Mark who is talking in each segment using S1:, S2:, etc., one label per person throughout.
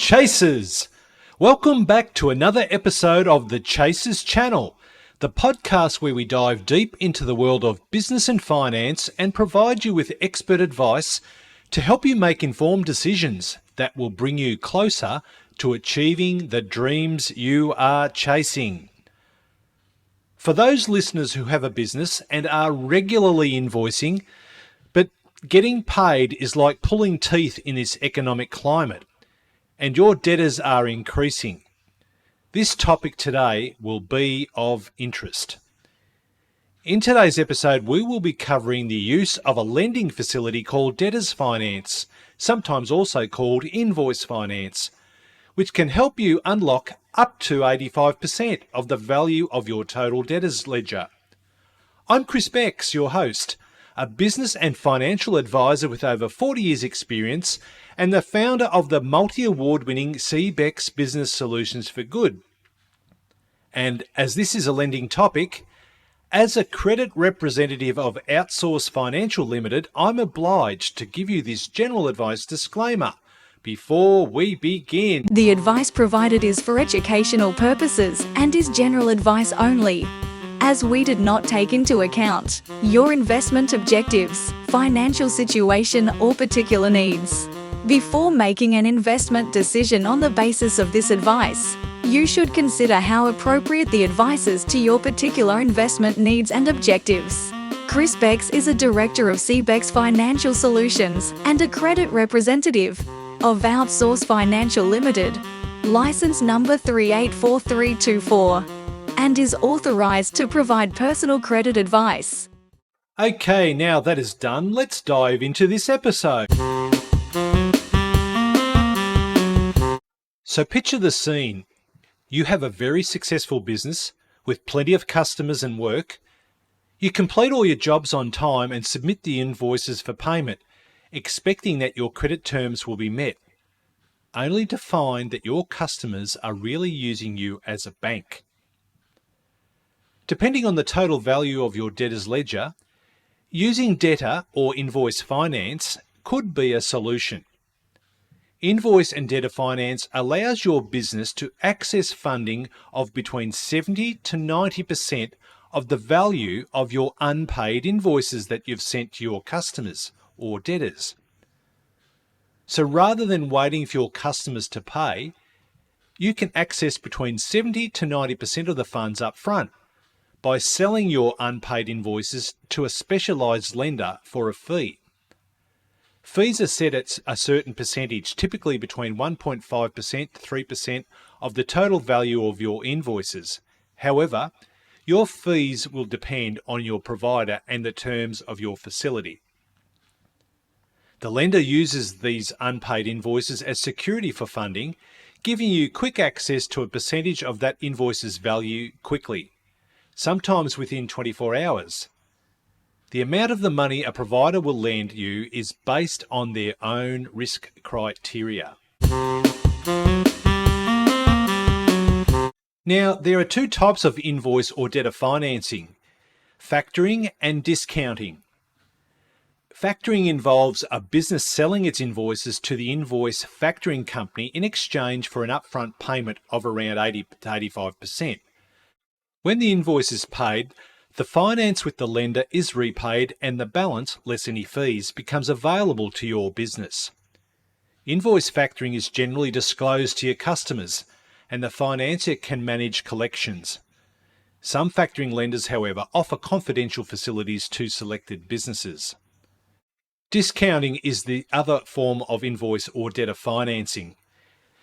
S1: Chasers! Welcome back to another episode of the Chasers channel, the podcast where we dive deep into the world of business and finance and provide you with expert advice to help you make informed decisions that will bring you closer to achieving the dreams you are chasing. For those listeners who have a business and are regularly invoicing, but getting paid is like pulling teeth in this economic climate, and your debtors are increasing, this topic today will be of interest. In today's episode, we will be covering the use of a lending facility called Debtors Finance, sometimes also called Invoice Finance, which can help you unlock up to 85% of the value of your total debtors ledger. I'm Chris Becks, your host, a business and financial advisor with over 40 years experience and the founder of the multi-award-winning Becks Business Solutions for Good. And as this is a lending topic, as a credit representative of Outsource Financial Limited, I'm obliged to give you this general advice disclaimer before we begin.
S2: The advice provided is for educational purposes and is general advice only, as we did not take into account your investment objectives, financial situation, or particular needs. Before making an investment decision on the basis of this advice, you should consider how appropriate the advice is to your particular investment needs and objectives. Chris Becks is a director of Becks Financial Solutions and a credit representative of Outsource Financial Limited, license number 384324, and is authorized to provide personal credit advice.
S1: Okay, now that is done, let's dive into this episode. So picture the scene. You have a very successful business with plenty of customers and work. You complete all your jobs on time and submit the invoices for payment, expecting that your credit terms will be met, only to find that your customers are really using you as a bank. Depending on the total value of your debtor's ledger, using Debtor or Invoice Finance could be a solution. Invoice and Debtor Finance allows your business to access funding of between 70 to 90% of the value of your unpaid invoices that you've sent to your customers or debtors. So rather than waiting for your customers to pay, you can access between 70 to 90% of the funds up front by selling your unpaid invoices to a specialised lender for a fee. Fees are set at a certain percentage, typically between 1.5% to 3% of the total value of your invoices. However, your fees will depend on your provider and the terms of your facility. The lender uses these unpaid invoices as security for funding, giving you quick access to a percentage of that invoice's value quickly, sometimes within 24 hours. The amount of the money a provider will lend you is based on their own risk criteria. Now, there are two types of invoice or debtor financing: factoring and discounting. Factoring involves a business selling its invoices to the invoice factoring company in exchange for an upfront payment of around 80 to 85%. When the invoice is paid, the finance with the lender is repaid and the balance, less any fees, becomes available to your business. Invoice factoring is generally disclosed to your customers and the financier can manage collections. Some factoring lenders, however, offer confidential facilities to selected businesses. Discounting is the other form of invoice or debtor financing.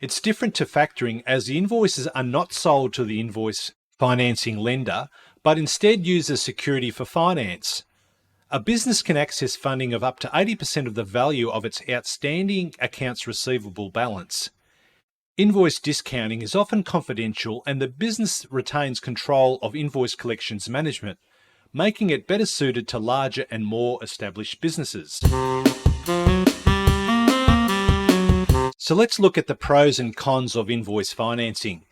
S1: It's different to factoring as the invoices are not sold to the invoice financing lender, but instead use as security for finance. A business can access funding of up to 80% of the value of its outstanding accounts receivable balance. Invoice discounting is often confidential and the business retains control of invoice collections management, making it better suited to larger and more established businesses. So let's look at the pros and cons of invoice financing.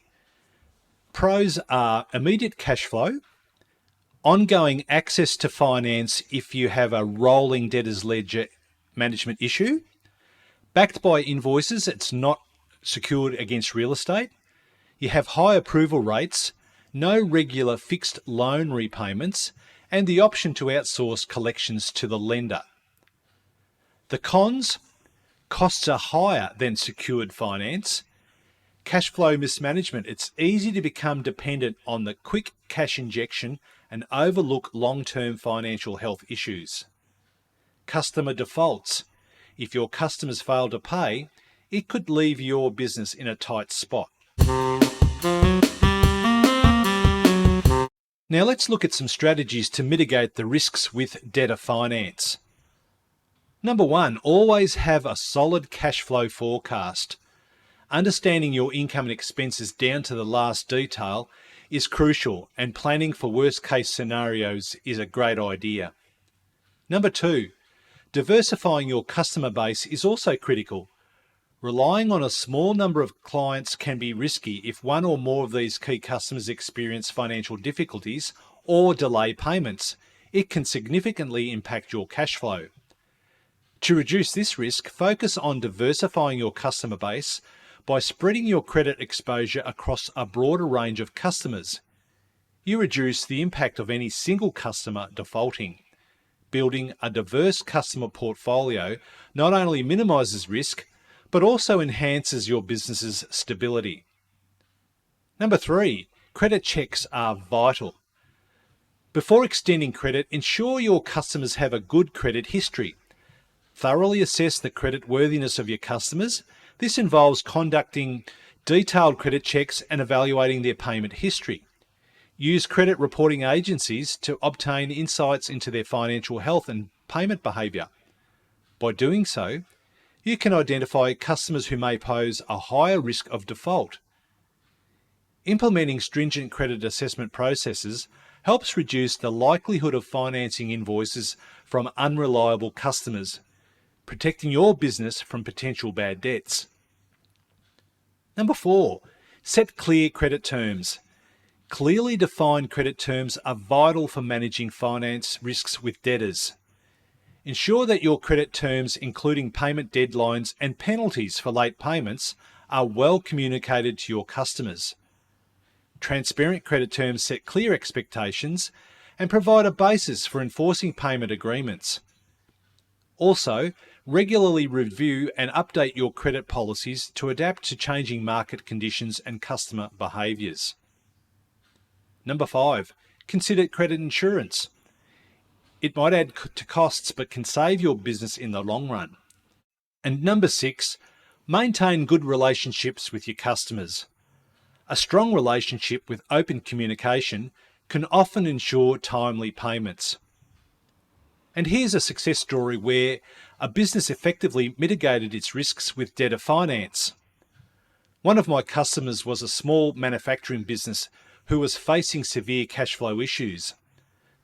S1: Pros are immediate cash flow, ongoing access to finance if you have a rolling debtors ledger management issue. Backed by invoices, it's not secured against real estate. You have high approval rates, no regular fixed loan repayments, and the option to outsource collections to the lender. The cons: costs are higher than secured finance. Cash flow mismanagement: it's easy to become dependent on the quick cash injection and overlook long-term financial health issues. Customer defaults: if your customers fail to pay, it could leave your business in a tight spot. Now let's look at some strategies to mitigate the risks with debtor finance. Number 1, always have a solid cash flow forecast. Understanding your income and expenses down to the last detail is crucial, and planning for worst case scenarios is a great idea. Number 2, diversifying your customer base is also critical. Relying on a small number of clients can be risky if one or more of these key customers experience financial difficulties or delay payments. It can significantly impact your cash flow. To reduce this risk, focus on diversifying your customer base by spreading your credit exposure across a broader range of customers. You reduce the impact of any single customer defaulting. Building a diverse customer portfolio not only minimises risk, but also enhances your business's stability. Number 3, credit checks are vital. Before extending credit, ensure your customers have a good credit history. Thoroughly assess the credit worthiness of your customers. This involves conducting detailed credit checks and evaluating their payment history. Use credit reporting agencies to obtain insights into their financial health and payment behaviour. By doing so, you can identify customers who may pose a higher risk of default. Implementing stringent credit assessment processes helps reduce the likelihood of financing invoices from unreliable customers, protecting your business from potential bad debts. Number 4, set clear credit terms. Clearly defined credit terms are vital for managing finance risks with debtors. Ensure that your credit terms, including payment deadlines and penalties for late payments, are well communicated to your customers. Transparent credit terms set clear expectations and provide a basis for enforcing payment agreements. Also, regularly review and update your credit policies to adapt to changing market conditions and customer behaviours. Number 5, consider credit insurance. It might add to costs but can save your business in the long run. And number 6, maintain good relationships with your customers. A strong relationship with open communication can often ensure timely payments. And here's a success story where a business effectively mitigated its risks with debtor finance. One of my customers was a small manufacturing business who was facing severe cash flow issues.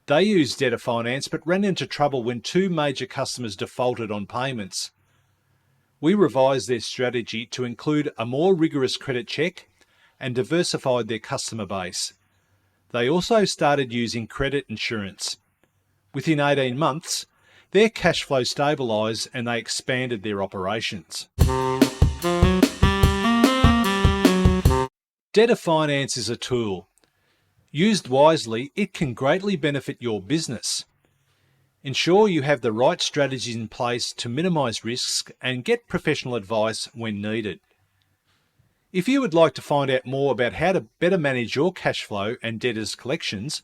S1: They used debtor finance but ran into trouble when 2 major customers defaulted on payments. We revised their strategy to include a more rigorous credit check and diversified their customer base. They also started using credit insurance. Within 18 months, their cash flow stabilised and they expanded their operations. Debtor finance is a tool. Used wisely, it can greatly benefit your business. Ensure you have the right strategies in place to minimise risks and get professional advice when needed. If you would like to find out more about how to better manage your cash flow and debtors collections,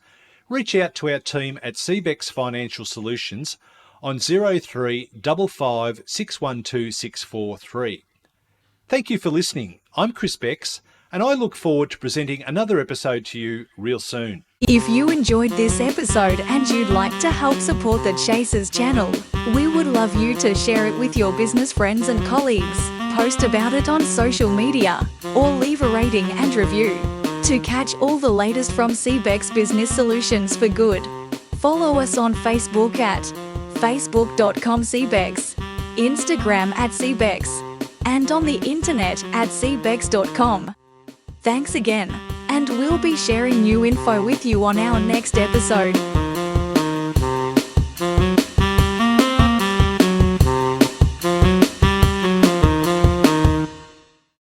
S1: reach out to our team at CBEX Financial Solutions on 03 55 612 643. Thank you for listening. I'm Chris Bex, and I look forward to presenting another episode to you real soon.
S2: If you enjoyed this episode and you'd like to help support the Chasers channel, we would love you to share it with your business friends and colleagues, post about it on social media, or leave a rating and review. To catch all the latest from CBEX Business Solutions for Good, follow us on Facebook at facebook.com/CBEX, Instagram at CBEX, and on the internet at cbex.com. Thanks again, and we'll be sharing new info with you on our next episode.